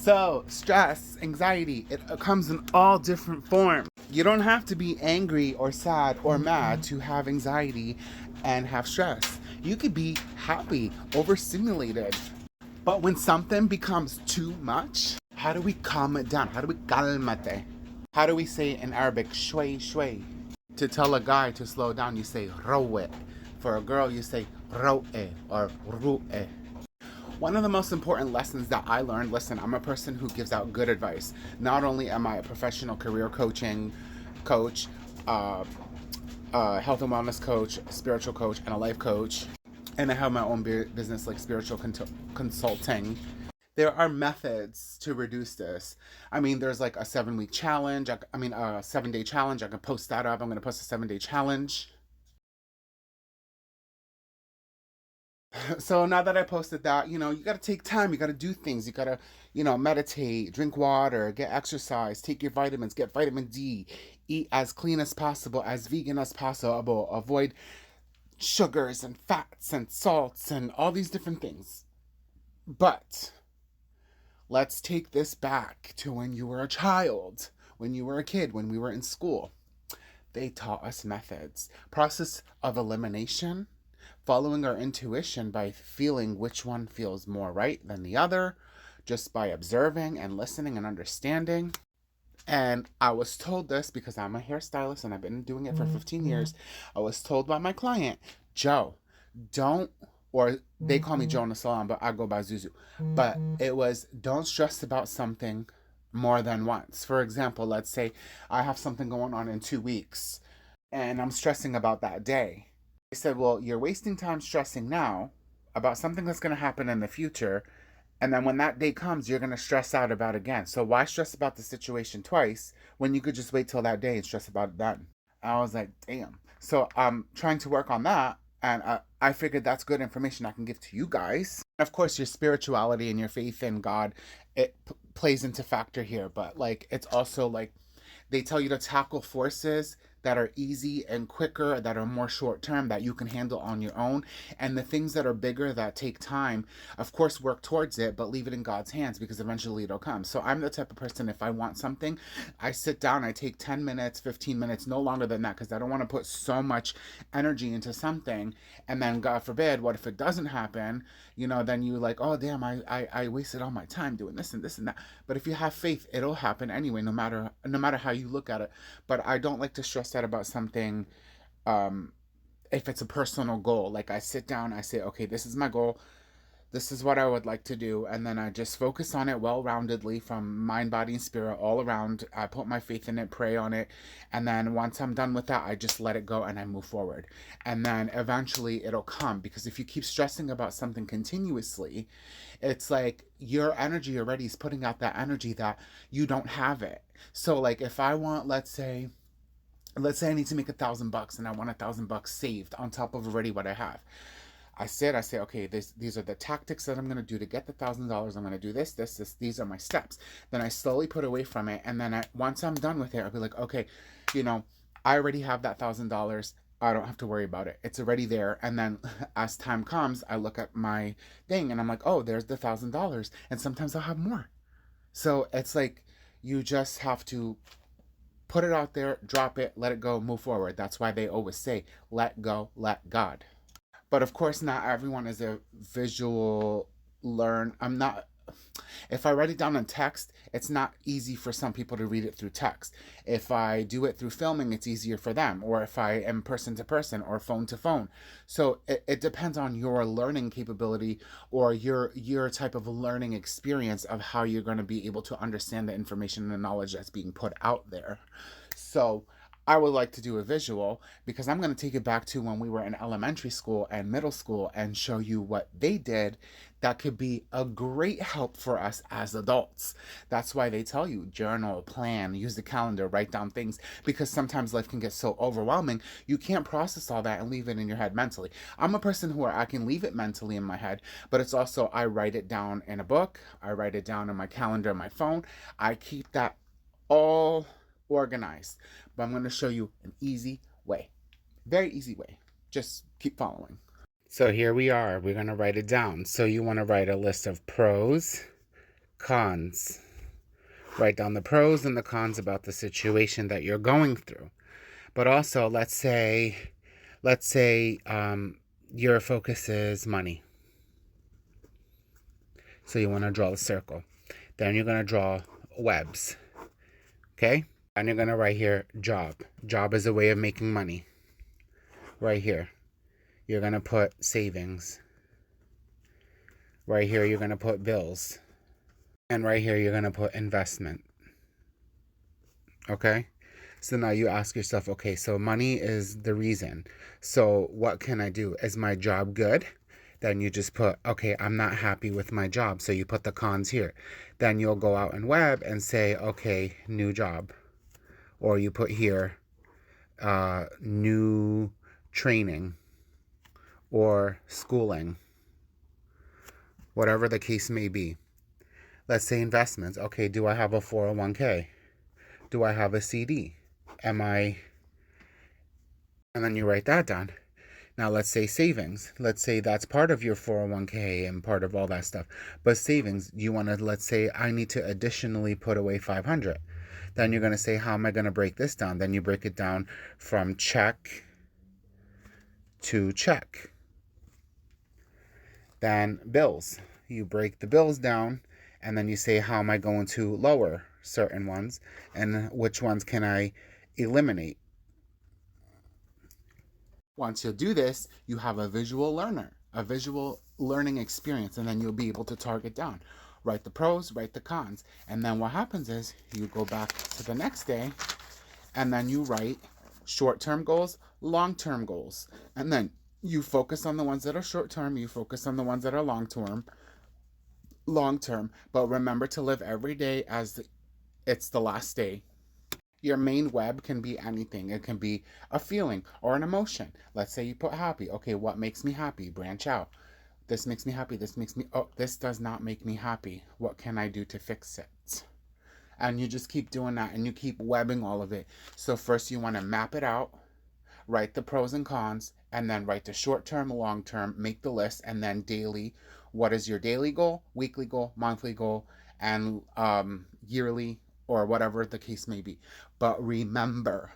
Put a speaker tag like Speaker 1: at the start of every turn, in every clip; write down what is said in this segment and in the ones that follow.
Speaker 1: So, stress, anxiety, it comes in all different forms. You don't have to be angry or sad or mad to have anxiety and have stress. You could be happy, overstimulated. But when something becomes too much, how do we calm it down? How do we calmate? How do we say in Arabic, shway, shway? To tell a guy to slow down, you say rowe. For a girl, you say roe or ru'e. One of the most important lessons that I learned, listen, I'm a person who gives out good advice. Not only am I a professional career coaching coach, health and wellness coach, spiritual coach, and a life coach, and I have my own business like spiritual consulting. There are methods to reduce this. I mean, there's like a 7-week challenge. A 7-day challenge. I can post that up. I'm going to post a 7-day challenge. So now that I posted that, you got to take time. You got to do things. You got to, meditate, drink water, get exercise, take your vitamins, get vitamin D, eat as clean as possible, as vegan as possible, avoid sugars and fats and salts and all these different things. But let's take this back to when you were a child, when you were a kid, when we were in school. They taught us methods. Process of elimination, following our intuition by feeling which one feels more right than the other, just by observing and listening and understanding. And I was told this because I'm a hairstylist and I've been doing it for 15 years. I was told by my client, Joe, or they call me Joe in the salon, but I go by Zuzoh. But it was, don't stress about something more than once. For example, let's say I have something going on in 2 weeks and I'm stressing about that day. They said, well, you're wasting time stressing now about something that's going to happen in the future. And then when that day comes, you're going to stress out about it again. So why stress about the situation twice when you could just wait till that day and stress about it then? I was like, damn. So I'm trying to work on that. And I figured that's good information I can give to you guys. Of course, your spirituality and your faith in God, it plays into factor here. But like, it's also like they tell you to tackle forces that are easy and quicker, that are more short term, that you can handle on your own. And the things that are bigger, that take time, of course, work towards it, but leave it in God's hands because eventually it'll come. So I'm the type of person, if I want something, I sit down, I take 10 minutes, 15 minutes, no longer than that, because I don't want to put so much energy into something. And then, God forbid, what if it doesn't happen? Then you like, oh, damn, I wasted all my time doing this and this and that. But if you have faith, it'll happen anyway, no matter how you look at it. But I don't like to stress out about something if it's a personal goal. Like I sit down, I say, okay, this is my goal, this is what I would like to do, and then I just focus on it well-roundedly from mind, body, and spirit all around. I put my faith in it, pray on it, and then once I'm done with that, I just let it go and I move forward. And then eventually it'll come, because if you keep stressing about something continuously, it's like your energy already is putting out that energy that you don't have it. So like if I want, let's say I need to make $1,000 and I want $1,000 saved on top of already what I have. I say, okay, these are the tactics that I'm going to do to get the $1,000. I'm going to do this. These are my steps. Then I slowly put away from it. And then once I'm done with it, I'll be like, okay, I already have that $1,000. I don't have to worry about it. It's already there. And then as time comes, I look at my thing and I'm like, oh, there's the $1,000. And sometimes I'll have more. So it's like, you just have to put it out there, drop it, let it go, move forward. That's why they always say, let go, let God. But of course, not everyone is a visual if I write it down in text, it's not easy for some people to read it through text. If I do it through filming, it's easier for them. Or if I am person to person or phone to phone. So it depends on your learning capability or your type of learning experience of how you're going to be able to understand the information and the knowledge that's being put out there. So I would like to do a visual because I'm going to take it back to when we were in elementary school and middle school and show you what they did that could be a great help for us as adults. That's why they tell you journal, plan, use the calendar, write down things, because sometimes life can get so overwhelming you can't process all that and leave it in your head mentally. I'm a person who I can leave it mentally in my head, but it's also I write it down in a book, I write it down in my calendar on my phone. I keep that all organized. But I'm going to show you an easy way. Very easy way. Just keep following. So here we are. We're going to write it down. So you want to write a list of pros cons. Write down the pros and the cons about the situation that you're going through. But also, let's say your focus is money. So you want to draw the circle. Then you're going to draw webs. Okay? And you're going to write here, job. Job is a way of making money. Right here. You're going to put savings. Right here, you're going to put bills. And right here, you're going to put investment. Okay? So now you ask yourself, okay, so money is the reason. So what can I do? Is my job good? Then you just put, okay, I'm not happy with my job. So you put the cons here. Then you'll go out in web and say, okay, new job. Or you put here, new training or schooling. Whatever the case may be. Let's say investments. Okay, do I have a 401k? Do I have a CD? And then you write that down. Now let's say savings. Let's say that's part of your 401k and part of all that stuff. But savings, you want to, let's say I need to additionally put away 500. Then you're going to say, how am I going to break this down? Then you break it down from check to check. Then bills. You break the bills down and then you say, how am I going to lower certain ones and which ones can I eliminate? Once you do this, you have a visual learner, a visual learning experience, and then you'll be able to target down. Write the pros, write the cons. And then what happens is you go back to the next day and then you write short-term goals, long-term goals. And then you focus on the ones that are short-term, you focus on the ones that are long-term, but remember to live every day as it's the last day. Your main web can be anything. It can be a feeling or an emotion. Let's say you put happy. Okay, what makes me happy? Branch out. This makes me happy. This does not make me happy. What can I do to fix it? And you just keep doing that and you keep webbing all of it. So first you want to map it out, write the pros and cons, and then write the short term, long term, make the list, and then daily. What is your daily goal, weekly goal, monthly goal, and yearly, or whatever the case may be. But remember,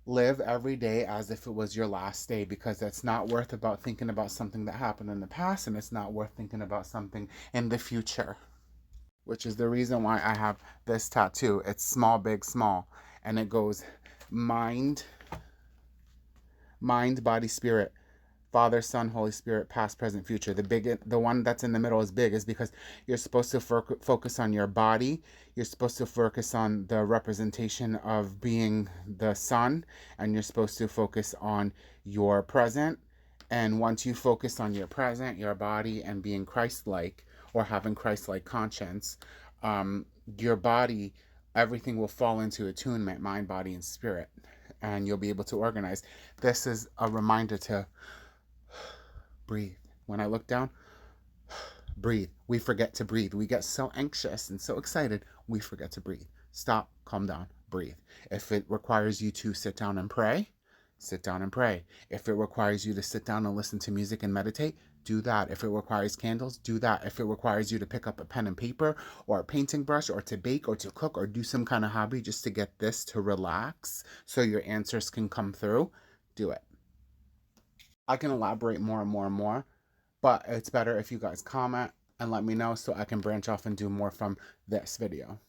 Speaker 1: live every day as if it was your last day, because it's not worth about thinking about something that happened in the past, and it's not worth thinking about something in the future, which is the reason why I have this tattoo. It's small, big, small, and it goes mind, body, spirit. Father, Son, Holy Spirit, past, present, future. The one that's in the middle is big, is because you're supposed to focus on your body. You're supposed to focus on the representation of being the Son, and you're supposed to focus on your present. And once you focus on your present, your body, and being Christ-like, or having Christ-like conscience, your body, everything will fall into attunement, mind, body, and spirit, and you'll be able to organize. This is a reminder to breathe. When I look down, breathe. We forget to breathe. We get so anxious and so excited, we forget to breathe. Stop, calm down, breathe. If it requires you to sit down and pray, sit down and pray. If it requires you to sit down and listen to music and meditate, do that. If it requires candles, do that. If it requires you to pick up a pen and paper or a painting brush, or to bake or to cook or do some kind of hobby just to get this to relax so your answers can come through, do it. I can elaborate more and more and more, but it's better if you guys comment and let me know so I can branch off and do more from this video.